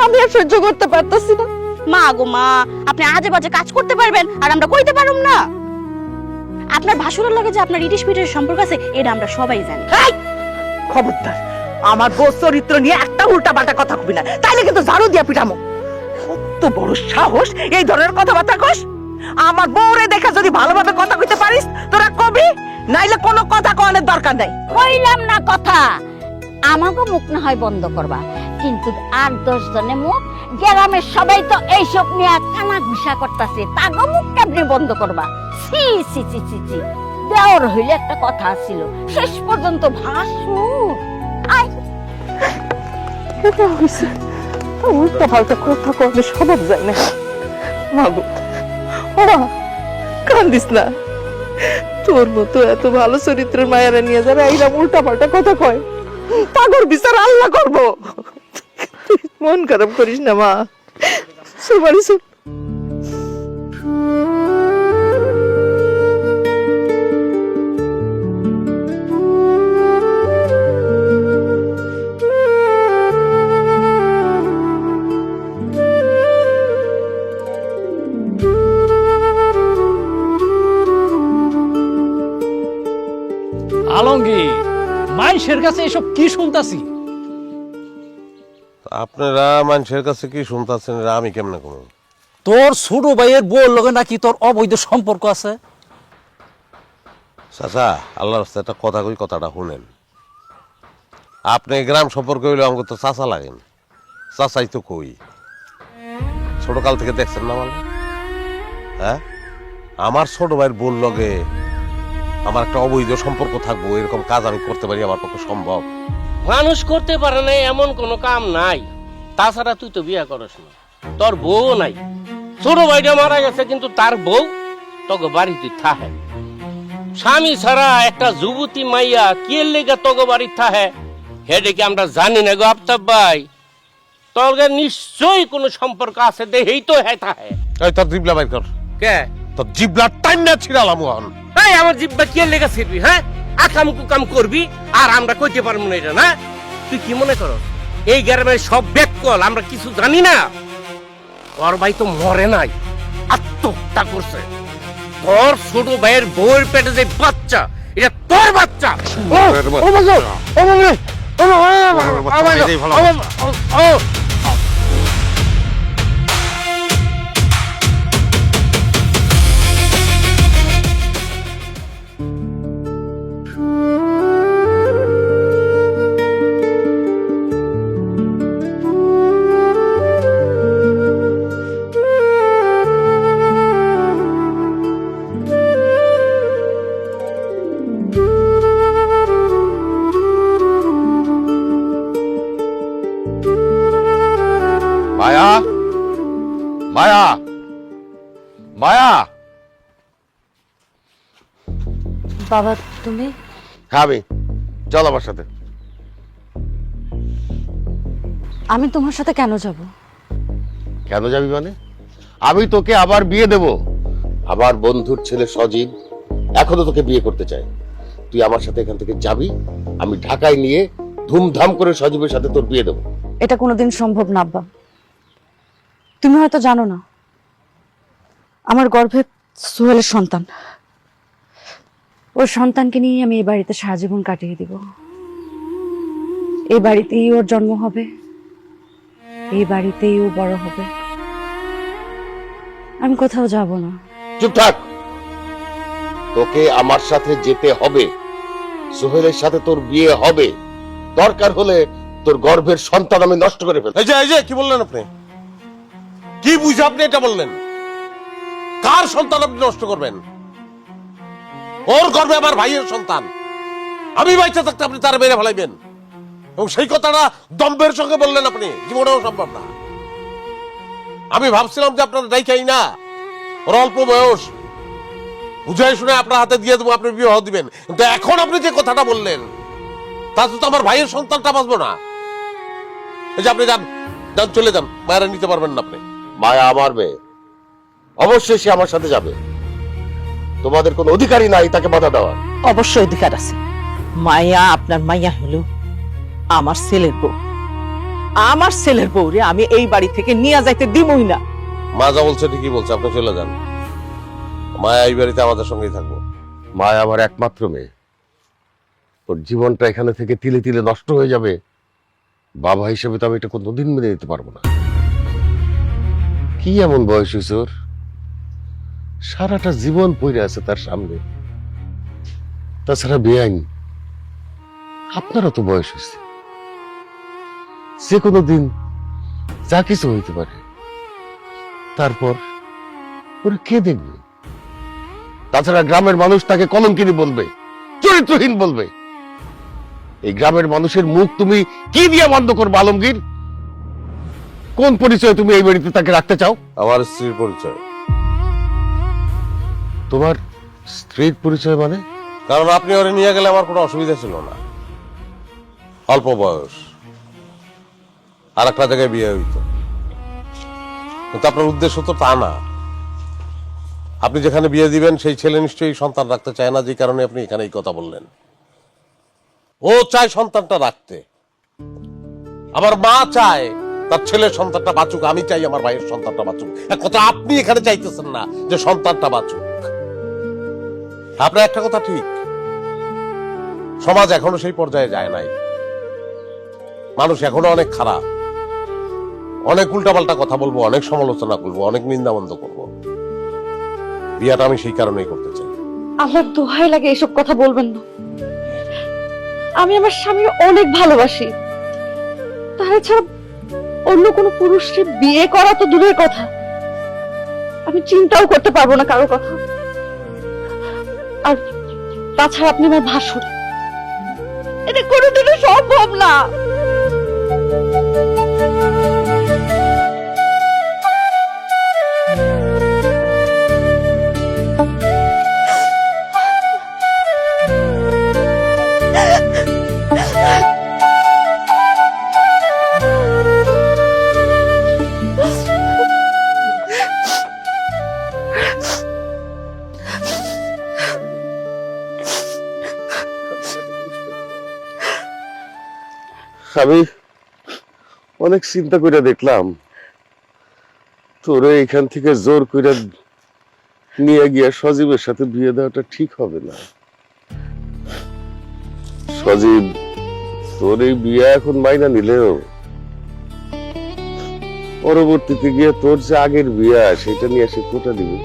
আমি আর সহ্য করতে পারতাছি না। মা গো মা, আপনি আজে বাজে কাজ করতে পারবেন আর আমরা কইতে পারুম না? আপনার ভাসুরের লগে যে আপনার ইটিশ পিটের সম্পর্ক আছে, এটা আমরা সবাই জানি। খবরদার, আমার বউ চরিত্র নিয়ে একটা উল্টা পাল্টা কথা কবি না, তাইলে কিন্তু ঝাড়ু দিয়া পিটামো। কত বড় সাহস এই ধরনের কথাবার্তা কস! আমার বউরে দেখে যদি ভালোভাবে কথা কইতে পারিস তোরা কবি, নাইলে কোনো কথা কওয়ানোর দরকার নাই। কইলাম না কথা, আমাকে মুখ না হয় বন্ধ করবা, কিন্তু 8-10 জনের মুখ, গ্রামের সবাই তো এইসব নিয়ে কানা ঘুষা করতেছে, তাগো মুখ কেমনে বন্ধ করবা? সি সি সি সি সি, দেওর হইলে একটা কথা ছিল, শেষ পর্যন্ত ভাসুর। আয় উল্টা পাল্টা কথা কওয়ানোর স্বভাব যায় না। মাগো, ওরা কান্দিস না, তোর মতো এত ভালো চরিত্রের মায়েরা নিয়ে যারা এইরকম উল্টা পাল্টা কথা কয়, তাগর বিচার আল্লাহ করবো। মন খারাপ করিস না মা, সবারই আলমগীর, মানুষের কাছে এসব কি শুনতাছি? আপনারা মানুষের কাছে কি শুনতেছেন, আমি কেমনে কম? তোর ছোট ভাইয়ের বউর লগে নাকি তোর অবৈধ সম্পর্ক আছে? চাচা, আল্লাহর রাস্তায় একটা কথা কই, কথাটা শুনেন। আপনি গ্রাম সম্পর্কে হইলে আমাকে তো চাচা লাগেন, চাচাই তো কই। ছোটকাল থেকে দেখছেন না মানে? হ্যাঁ, আমার ছোট ভাইয়ের বোন লগে আমার একটা অবৈধ সম্পর্ক থাকবো, এরকম কাজ আমি করতে পারি? আমার পক্ষে সম্ভব? মানুষ করতে পারে না এমন কোনো কাম নাই। তাছাড়া তুই তো বিয়ে করস না, তোর বউ নাই। ছোট ভাইটা মারা গেছে, কিন্তু তার বউ তোকে বাড়িতে থাহে। স্বামী ছাড়া একটা যুবতী মাইয়া কি লেগে তোকে বাড়ি থাহে, হেডে আমরা জানি না গো আফতাব ভাই। তোর নিশ্চয়ই কোনো সম্পর্ক আছে, দেহেই তো হে থাহে। এই তোর জিবলা বাইর কর। কে? তোর জিবলা টাইনা ছিড়ালাম ওহন। এই আমার জিব্বা কি লেগে ছিড়বি? হ্যাঁ, আকাম কুকাম করবি আর আমরা কইতে পারবো না এটা? না, তুই কি মনে করো এই গ্রামের সব ব্যাককল আমরা কিছু জানি না? তোর ভাই তো মরে নাই, আত্মহত্যা করছে। তোর ছোট ভাইয়ের বউয়ের পেটে যে বাচ্চা, এটা তোর বাচ্চা। মায়া, মায়া, মায়া। বাবা তুমি? আমি চল আমার সাথে। আমি তোমার সাথে কেন যাব? কেন যাবি মানে? আমি তোকে আবার বিয়ে দেব। আমার বন্ধুর ছেলে সজীব এখনো তোকে বিয়ে করতে চায়। তুই আমার সাথে এখান থেকে যাবি, আমি ঢাকায় নিয়ে ধুমধাম করে সজীবের সাথে তোর বিয়ে দেবো। এটা কোনোদিন সম্ভব না আব্বা। তুমি হয়তো জানো না, আমার গর্ভে সোহেলের সন্তান। ওর সন্তানকে নিয়ে আমি এই বাড়িতে সারা জীবন কাটিয়ে দিব। এই বাড়িতেই ওর জন্ম হবে, এই বাড়িতেই ও বড় হবে। আমি কোথাও যাব না। চুপ থাক। তোকে আমার সাথে যেতে হবে, সোহেলের সাথে তোর বিয়ে হবে, দরকার হলে তোর গর্ভের সন্তান আমি নষ্ট করে ফেলবো। এই যে কি বললেন আপনি? কি বুঝে আপনি এটা বললেন? কার সন্তান আপনি নষ্ট করবেন? ওর গর্ভে আমার ভাইয়ের সন্তান, আমি বাইচা থাকতে আপনি তার মেরে ফেলাইবেন, এবং সেই কথাটা দম্ভের সঙ্গে বললেন আপনি, জীবনেও সম্ভব না। আমি ভাবছিলাম যে আপনার দায়িত্বই না, ওর অল্প বয়স, বুঝাই শুনে আপনার হাতে দিয়ে দেবো, আপনি বিবাহ দিবেন। কিন্তু এখন আপনি যে কথাটা বললেন, তাতে তো আমার ভাইয়ের সন্তানটা বাঁচবো না। এই যে আপনি যান, চলে যান, মায়েরা নিতে পারবেন না আপনি। মায়া আমার মেয়ে, অবশ্যই সে আমার সাথে যাবে। তোমাদের কোনো অধিকারই নাই তাকে বাধা দেওয়ার। অবশ্যই অধিকার আছে। মায়া আপনার মাইয়া হলো আমার ছেলের বউ। আমার ছেলের বউ রে আমি এই বাড়ি থেকে নিয়ে যাইতে দিবই না। মা যা বলছে ঠিকই বলছে, আপনি চলে যান। মায়া এই বাড়িতে আমাদের সঙ্গেই থাকবো। মায়া আমার একমাত্র মেয়ে, ওর জীবনটা এখানে থেকে তিলে তিলে নষ্ট হয়ে যাবে, বাবা হিসেবে তো আমি এটা কোনোদিন মেনে নিতে পারবো না। কি এমন বয়স হয়েছে ওর? সারাটা জীবন পড়ে আছে তার সামনে। তাছাড়া বেআইন, আপনারও তো বয়স হয়েছে, যে কোনো দিন যা কিছু হইতে পারে। তারপর ওরা কে দেখবে? তাছাড়া গ্রামের মানুষ তাকে কলঙ্কিনী বলবে, চরিত্রহীন বলবে। এই গ্রামের মানুষের মুখ তুমি কি দিয়ে বন্ধ করবে আলমগীর? কোন পরিচয় তুমি এই বাড়িতে তাকে রাখতে চাও? আমার স্ত্রীর পরিচয়। তোমার স্ত্রীর পরিচয় মানে? কারণ আপনি ওরে নিয়ে গেলে আমার কোনো অসুবিধা ছিল না। অল্প বয়স, আর একটা জায়গায় বিয়ে হইতো। কিন্তু আপনার উদ্দেশ্য তো তা না। আপনি যেখানে বিয়ে দিবেন সেই ছেলে নিশ্চয়ই সন্তান রাখতে চায় না, যে কারণে আপনি এখানে এই কথা বললেন। ও চায় সন্তানটা রাখতে, আমার মা চায় তার ছেলের সন্তানটা বাঁচুক, আমি চাই আমার ভাইয়ের সন্তানটা বাঁচুক। এক কথা আপনি এখানে চাইতেছেন না যে সন্তানটা বাঁচুক। আপনার একটা কথা ঠিক, সমাজ এখনো সেই পর্যায়ে যায় নাই। মানুষ এখনো অনেক খারাপ, অনেক উল্টাপাল্টা কথা বলবো, অনেক সমালোচনা করবো, অনেক নিন্দাবন্ধ করবো। বিয়াটা আমি সেই কারণেই করতে চাই। আল্লাহর দোহাই লাগে এসব কথা বলবেন না। আমি আমার স্বামীর অনেক ভালোবাসি, তাহলে ছাড়া অন্য কোনো পুরুষকে বিয়ে করা তো দূরের কথা, আমি চিন্তাও করতে পারবো না কারো কথা। আর তাছাড়া আপনি আমার ভাসুর, এটা কোনোদিনও সম্ভব না। আমি অনেক চিন্তা করে দেখলাম, তোরে এখান থেকে জোর করে নিয়ে গিয়ে সজীবের সাথে বিয়ে দেওয়াটা ঠিক হবে না। সজীব তোর এই বিয়ে এখন মাইনা নিলেও পরবর্তীতে গিয়ে তোর যে আগের বিয়ে সেটা নিয়ে সে কোটা দিবে,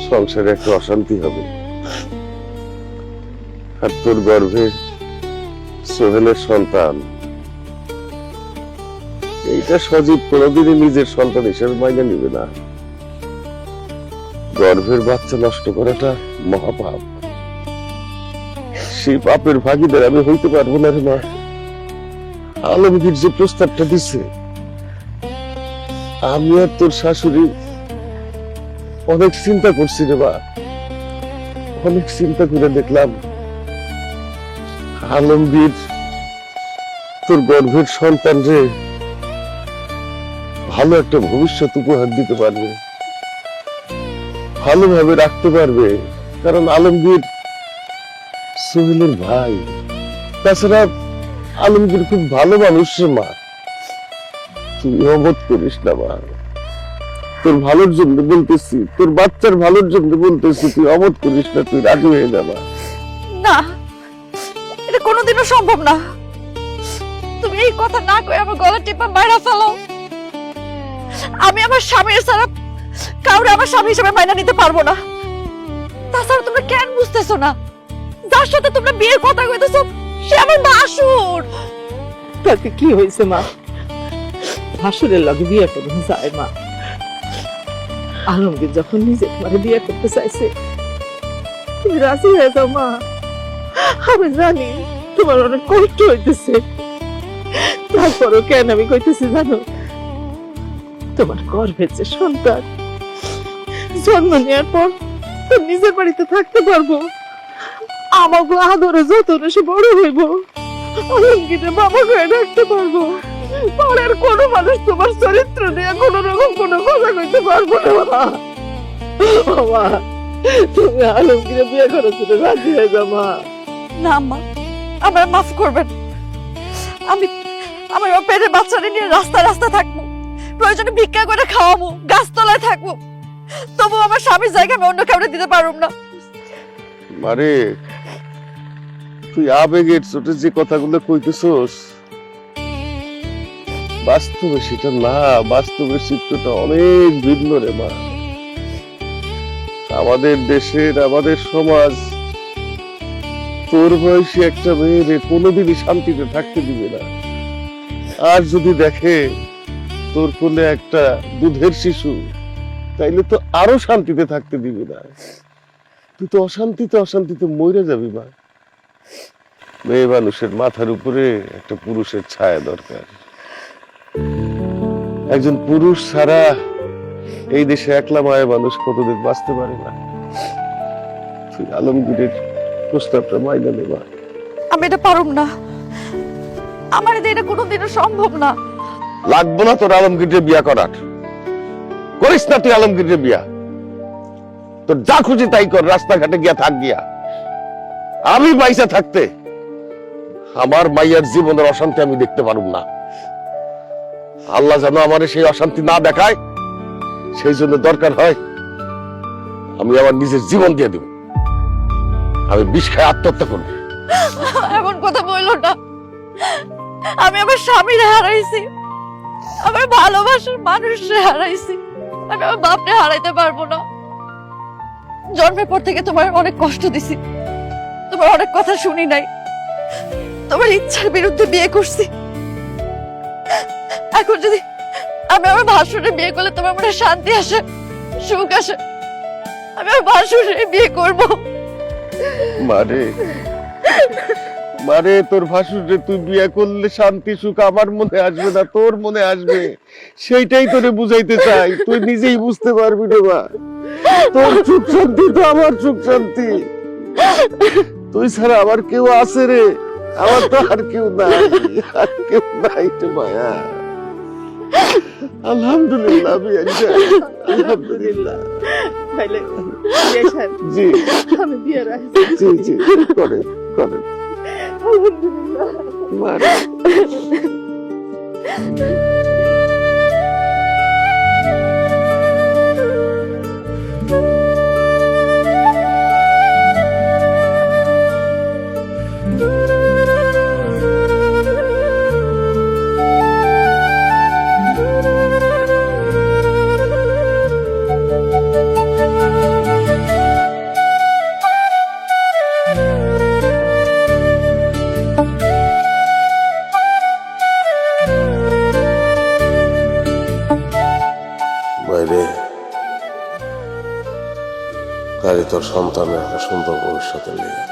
সংসারে একটা অশান্তি হবে। আর তোর গর্ভে সোহেলের সন্তান, এইটা সজীব কোনোদিনই নিজের সন্তান হিসেবে মাইনে নিবে না। গর্ভের বাচ্চা নষ্ট করাটা মহাপাপ, সেই পাপের ভাগীদার আমি হইতে পারবো না রে মা। আলমগীর যে প্রস্তাবটা দিচ্ছে, আমি আর তোর শাশুড়ি অনেক চিন্তা করছি রে মা, অনেক চিন্তা করে দেখলাম আলমগীর তোর গর্ভের সন্তান রে ভালো একটা ভবিষ্যৎ উপহার দিতে পারবে, ভালোভাবে রাখতে পারবে। কারণ আলমগীর সোহেলের ভাই, তাছাড়া আলমগীর খুব ভালো মানুষ রে মা। তুই অবোধ করিস না মা, তোর ভালোর জন্য বলতেছি, তোর বাচ্চার ভালোর জন্য বলতেছি, তুই অবোধ করিস না, তুই রাজি হয়ে যা মা। না, এটা কোনোদিনও সম্ভব না। তুমি এই কথা না কই আমার গলা টিপা মাইরা ফেলো। আমি আমার স্বামীর ছাড়া কাউরে আমার স্বামী হিসেবে মাইনা নিতে পারবো না। তাছাড়া তোমরা কেন বুঝতেছো না যার সাথে তোমরা বিয়ের কথা কইতেছো সে আমার ভাসুর। তাতে কি হয়েছে মা? ভাসুরের লগে বিয়ে করুন যায় মা। আলমগীর যখন নিজে তোমার বিয়ে করতে চাইছে তুমি রাজি হয়ে যাও মা। আমি জানি তোমার অনেক কষ্ট হইতেছে, তারপরও কেন আমি কইতেছি জানো, তোমার গর্ভের যে সন্তান জন্ম নেওয়ার পর তো নিজের বাড়িতে থাকতে পারবো, আমাকে আদরে যতনে সে বড় হইব, আলমগীরের বাবা হয়ে রাখতে পারবো। পরের কোনো মানুষ তোমার চরিত্র নিয়ে কোন রকম কোনো কথা কইতে পারবো না। বাবা তুমি আলমগীরে বিয়ে করেছিল, রাজি হয়ে যা মা। না মা, আমার মাফ করবেন। আমি আমার পেটে বাচ্চাটা নিয়ে রাস্তায় রাস্তায় থাকবো, প্রয়োজনে ভিক্ষা করে খাওয়াবো, গাছতলায় থাকবো, তবু আমার স্বামীর জায়গা আমি অন্য কাউকে দিতে পারবো না। মারে তুই আবেগের চোটে যে কথাগুলো কইতেছস বাস্তবে সেটা না, বাস্তবের চিত্রটা অনেক ভিন্ন রে মা। আমাদের দেশের আমাদের সমাজ তোর বয়সী একটা মেয়েরে কোনোদিনই শান্তিতে থাকতে দিবে না। আর যদি দেখে তোর কোলে একটা দুধের শিশু, তাইলে তো আরো শান্তিতে থাকতে দিবি না। তুই তো অশান্তিতে অশান্তিতে মরে যাবি মা। মেয়ে মানুষের মাথার উপরে একটা পুরুষের ছায়া দরকার। একজন পুরুষ ছাড়া এই দেশে একলা মায়ের মানুষ কতদিন বাঁচতে পারে না। তুই আলমগীরের প্রস্তাবটা মাইনা নে মা। আমি এটা পারুম না, আমার এটা কোনোদিনও সম্ভব না। লাগবো না তোর আলমগীরের বিয়া করার, করিস না তুই আলমগীরের বিয়া। তোর যা খুশি তাই কর, রাস্তাঘাটে গিয়া থাক গিয়া। আমি বাইসা থাকতে আমার মাইয়ার জীবনের অশান্তি আমি দেখতে পারুম না। আল্লাহ যেন আমার সেই অশান্তি না দেখায়, সেই জন্য দরকার হয় আমি আমার নিজের জীবন দিয়ে দেব। আমি বিষ খায় আত্মহত্যা করব। এমন কথা বললো না, আমি আমার স্বামীরে হারাইছি, আমার ভালোবাসার মানুষরে হারাইছি, আমি আমার বাপরে হারাইতে পারবো না। জন্মের পর থেকে তোমার অনেক কষ্ট দিছি, তোমার অনেক কথা শুনি নাই, তোমার ইচ্ছার বিরুদ্ধে বিয়ে করছি। এখন যদি আমি আমার ভাসুরে বিয়ে করলে তোমার মনে শান্তি আসে, সুখ আসে, আমি আমার ভাসুরে বিয়ে করবো। মারে মারে তোর ভাসুরে তুই বিয়ে করলে শান্তি সুখ আমার মনে আসবে না, তোর মনে আসবে। সেইটাই তোরে বুঝাইতে চাই, তুই নিজেই বুঝতে পারবি না মা। তোর সুখ শান্তি তো আমার সুখ শান্তি। তুই ছাড়া আমার কেউ আছে রে? আমার তো আর কেউ নাই, আর কেউ নাই তো মায়া। আলহামদুলিল্লাহ আমি আলহামদুলিল্লাহ। জি আমি বিয়ে রাখছি। জি জি করেন করেন মারে। বাইরে তারই তোর সন্তানের একটা সুন্দর ভবিষ্যতের লিগে,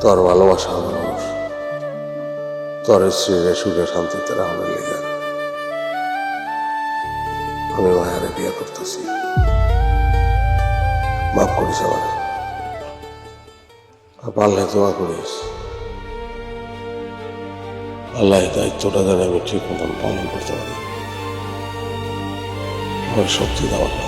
তোর ভালোবাসা মানুষ, তোর স্ত্রীর সুখে শান্তিতে রাখনের লিগে আমি মায়ারে বিয়ে করতেছি। মাফ করিস আমার, আর পারলে দোয়া করিস আল্লাহ দায়িত্বটা যেন আমি ঠিক মতন পালন করতে পারি। আমার শক্তি দেওয়া না।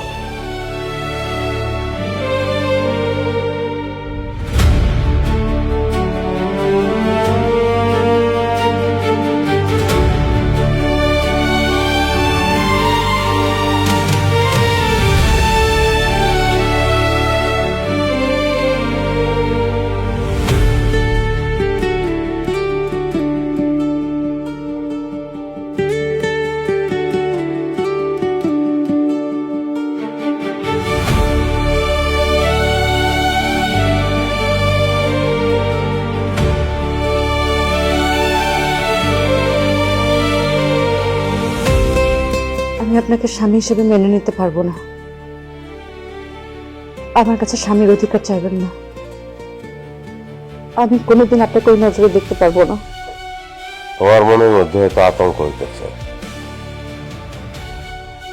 আপনাকে স্বামী হিসেবে মেনে নিতে পারবো না। আমার কাছে স্বামীর অধিকার চাইবেন না। আমি কোনোদিন আপনাকে ওই নজরে দেখতে পারবো না। তোমার মনের মধ্যে হয়তো আতঙ্ক হইতেছে,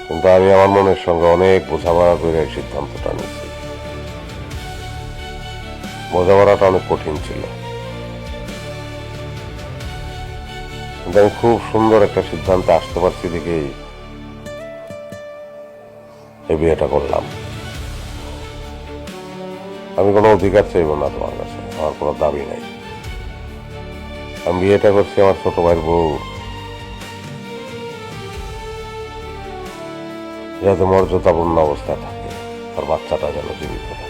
কিন্তু আমি আমার মনের সঙ্গে অনেক বোঝাপড়া করে এই সিদ্ধান্তটা নিচ্ছি। বোঝাপড়াটা অনেক কঠিন ছিল, কিন্তু আমি খুব সুন্দর একটা সিদ্ধান্তে আসতে পারছি দেখেই এই বিয়েটা করলাম। আমি কোনো অধিকার চাইব না তোমার কাছে, আমার কোনো দাবি নাই। আমি বিয়েটা করছি আমার ছোট ভাইয়ের বউ যাতে মর্যাদাপূর্ণ অবস্থায় থাকে, তার বাচ্চাটা যেন জীবিত থাকে,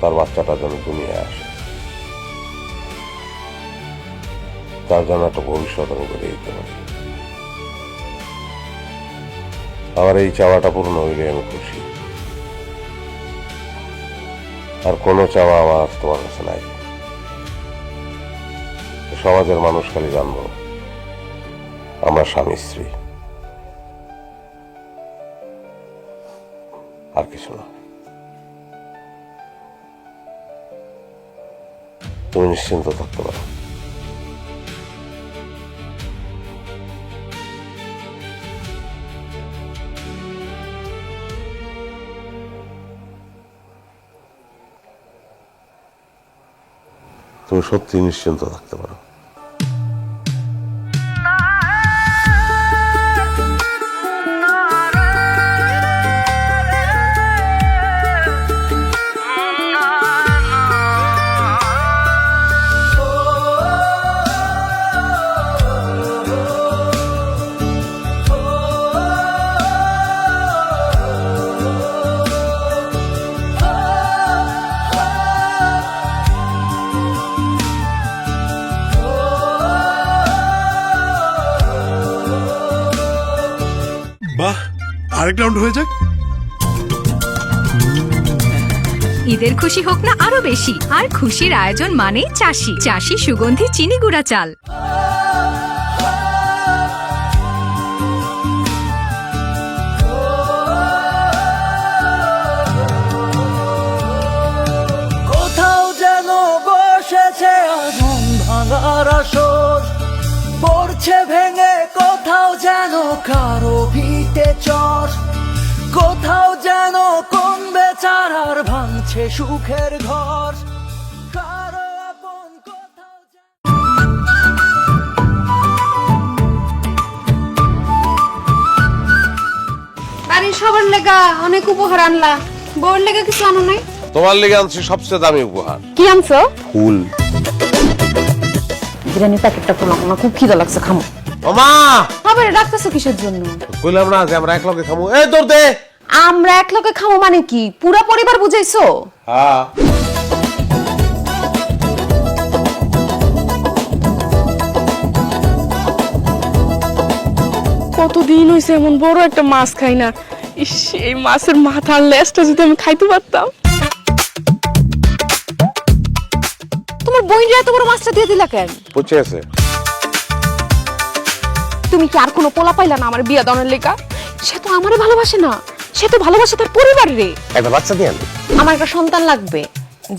তার বাচ্চাটা যেন দুনিয়ায় আসে, তার যেন একটা ভবিষ্যৎ আমি করে দিতে পারি। আমার এই চাওয়াটা পূর্ণ হইলে আমি খুশি। আর কোনো চাওয়া আমার তোমার কাছে নাই। সমাজের মানুষ খালি জানবো আমরা স্বামী স্ত্রী, আর কিছু না। তুমি নিশ্চিন্ত থাকতে পারো। তুমি সত্যি নিশ্চিন্ত থাকতে পারো। বাহ, আরেক রাউন্ড হয়ে যাক। ঈদের খুশি হোক না আরো বেশি, আর খুশির আয়োজন মানেই চাষি। চাষি সুগন্ধি চিনি গুঁড়া চাল। কোথাও যেন বসেছে আগুন ভাঙার আসর, পড়ছে ভেঙে কোথাও যেন কারো ভিটে চর, কোথাও যেন কোন বেচারার ভাঙছে সুখের ঘর, কারো আপন কোথাও বাড়ির সবার লেগা অনেক উপহার আনলা, বউর লেগা কিছু আনো নাই? তোমার লেগে আনছি সবচেয়ে দামি উপহার, কি আনছো? ফুল। বিরিয়ানি প্যাকেটটা খোলাম না, খুব খিদা লাগছে, খামো। ওমা আবার ডাকতেছো কিসের জন্য? কইলাম না যে আমরা এক লগে খামু। এই তোর দে। আমরা এক লোকে খামো মানে কি পুরা পরিবার বুঝাইছো? হ্যাঁ, কতদিন হয়েছে এমন বড় একটা মাছ খাই না। ইস, এই মাছের মাথার লেজটা যদি আমি খাইতে পারতাম। তোমার বোনরা এত বড় মাছটা দিয়ে দিলা কেন? পচে আছে। তুমি কি আর কোনো পোলা পাইলা না আমার বিয়া দানের লেগা? সে তো আমারে ভালোবাসে না, সে তো ভালোবাসে তার পরিবার রে। একটা বাচ্চা দিয়ে আনবি। আমার একটা সন্তান লাগবে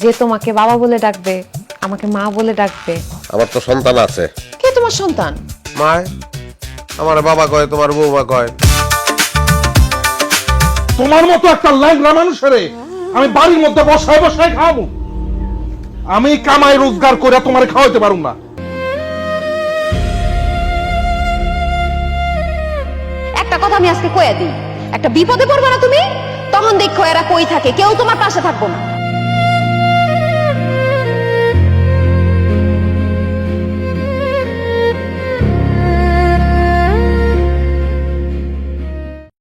যে তোমাকে বাবা বলে ডাকবে, আমাকে মা বলে ডাকবে। আমার তো সন্তান আছে। কে তোমার সন্তান? মায় আমার বাবা কয়, তোমার বৌমা কয়। তোমার মতো একটা ল্যাংড়া মানুষের আমি বাড়ির মধ্যে বসায় বসায় খাওয়াবো? আমি কামাই রোজগার করে তোমার খাওয়াইতে পারুম না। একটা কথা আমি আজকে কইয়া দিই, একটা বিপদে পড়বে না তুমি, তখন দেখো এরা কই থাকে, কেউ তোমার পাশে থাকবো না।